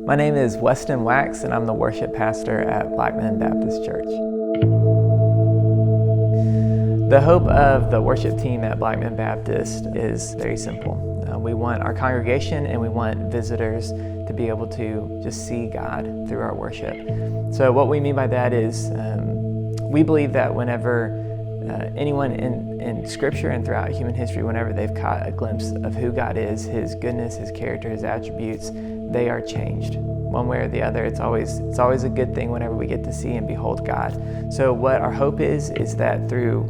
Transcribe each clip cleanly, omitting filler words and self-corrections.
My name is Weston Wax, and I'm the worship pastor at Blackman Baptist Church. The hope of the worship team at Blackman Baptist is very simple. We want our congregation and we want visitors to be able to just see God through our worship. So what we mean by that is we believe that whenever anyone in Scripture and throughout human history, whenever they've caught a glimpse of who God is, His goodness, His character, His attributes, they are changed. One way or the other, it's always a good thing whenever we get to see and behold God. So what our hope is that through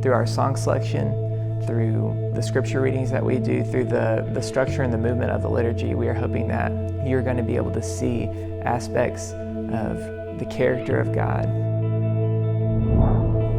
our song selection, through the scripture readings that we do, through the structure and the movement of the liturgy, we are hoping that you're going to be able to see aspects of the character of God.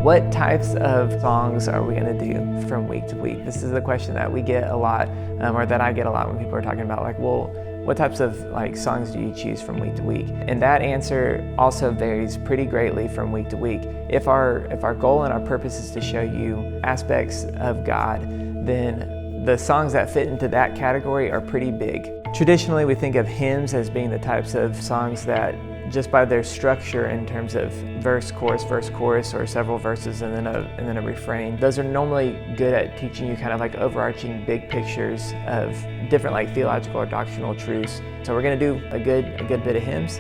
What types of songs are we going to do from week to week? This is a question that we get a lot, or that I get a lot when people are talking about, like, well, what types of songs do you choose from week to week? And that answer also varies pretty greatly from week to week. If our goal and our purpose is to show you aspects of God, then the songs that fit into that category are pretty big. Traditionally, we think of hymns as being the types of songs that, just by their structure in terms of verse, chorus, or several verses and then a refrain, those are normally good at teaching you kind of like overarching big pictures of different like theological or doctrinal truths. So we're going to do a good bit of hymns.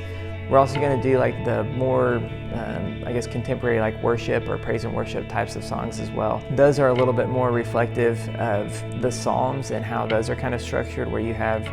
We're also going to do like the more, contemporary like worship or praise and worship types of songs as well. Those are a little bit more reflective of the Psalms and how those are kind of structured, where you have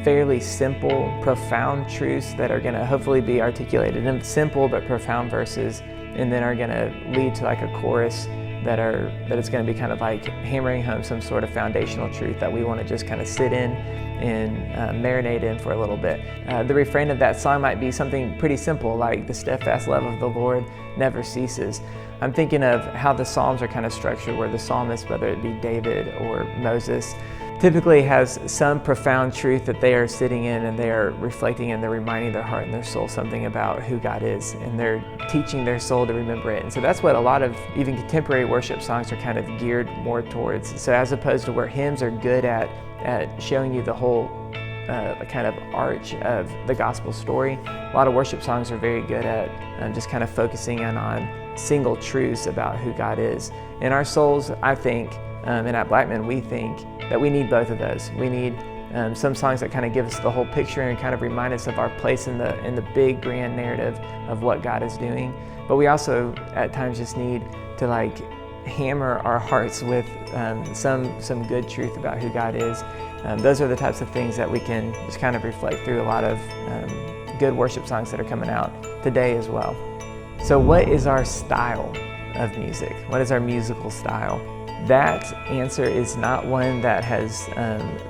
fairly simple, profound truths that are going to hopefully be articulated in simple but profound verses, and then are going to lead to like a chorus that it's going to be kind of like hammering home some sort of foundational truth that we want to just kind of sit in and marinate in for a little bit. The refrain of that song might be something pretty simple, like the steadfast love of the Lord never ceases. I'm thinking of how the Psalms are kind of structured, where the psalmist, whether it be David or Moses, typically has some profound truth that they are sitting in and they are reflecting, and they're reminding their heart and their soul something about who God is, and they're teaching their soul to remember it. And so that's what a lot of even contemporary worship songs are kind of geared more towards. So as opposed to where hymns are good at showing you the whole kind of arch of the gospel story, a lot of worship songs are very good at just kind of focusing in on single truths about who God is. In our souls, I think, and at Blackman, we think that we need both of those. We need some songs that kind of give us the whole picture and kind of remind us of our place in the big grand narrative of what God is doing. But we also at times just need to like hammer our hearts with some good truth about who God is. Those are the types of things that we can just kind of reflect through a lot of good worship songs that are coming out today as well. So what is our style of music? What is our musical style? That answer is not one that has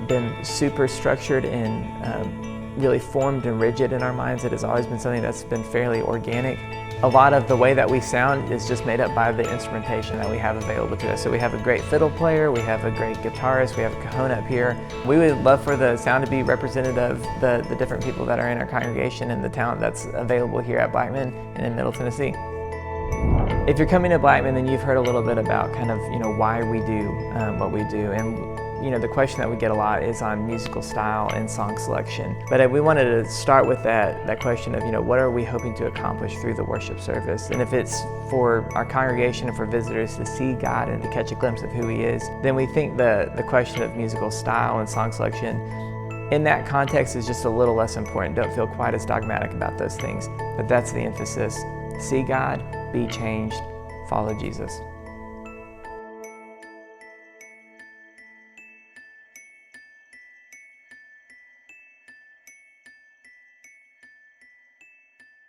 been super structured and really formed and rigid in our minds. It has always been something that's been fairly organic. A lot of the way that we sound is just made up by the instrumentation that we have available to us. So we have a great fiddle player, we have a great guitarist, we have a cajon up here. We would love for the sound to be representative of the different people that are in our congregation and the talent that's available here at Blackman and in Middle Tennessee. If you're coming to Blackman, then you've heard a little bit about kind of, why we do what we do. And, the question that we get a lot is on musical style and song selection. But we wanted to start with that question of, what are we hoping to accomplish through the worship service? And if it's for our congregation and for visitors to see God and to catch a glimpse of who He is, then we think the question of musical style and song selection in that context is just a little less important. Don't feel quite as dogmatic about those things. But that's the emphasis. See God, be changed, follow Jesus.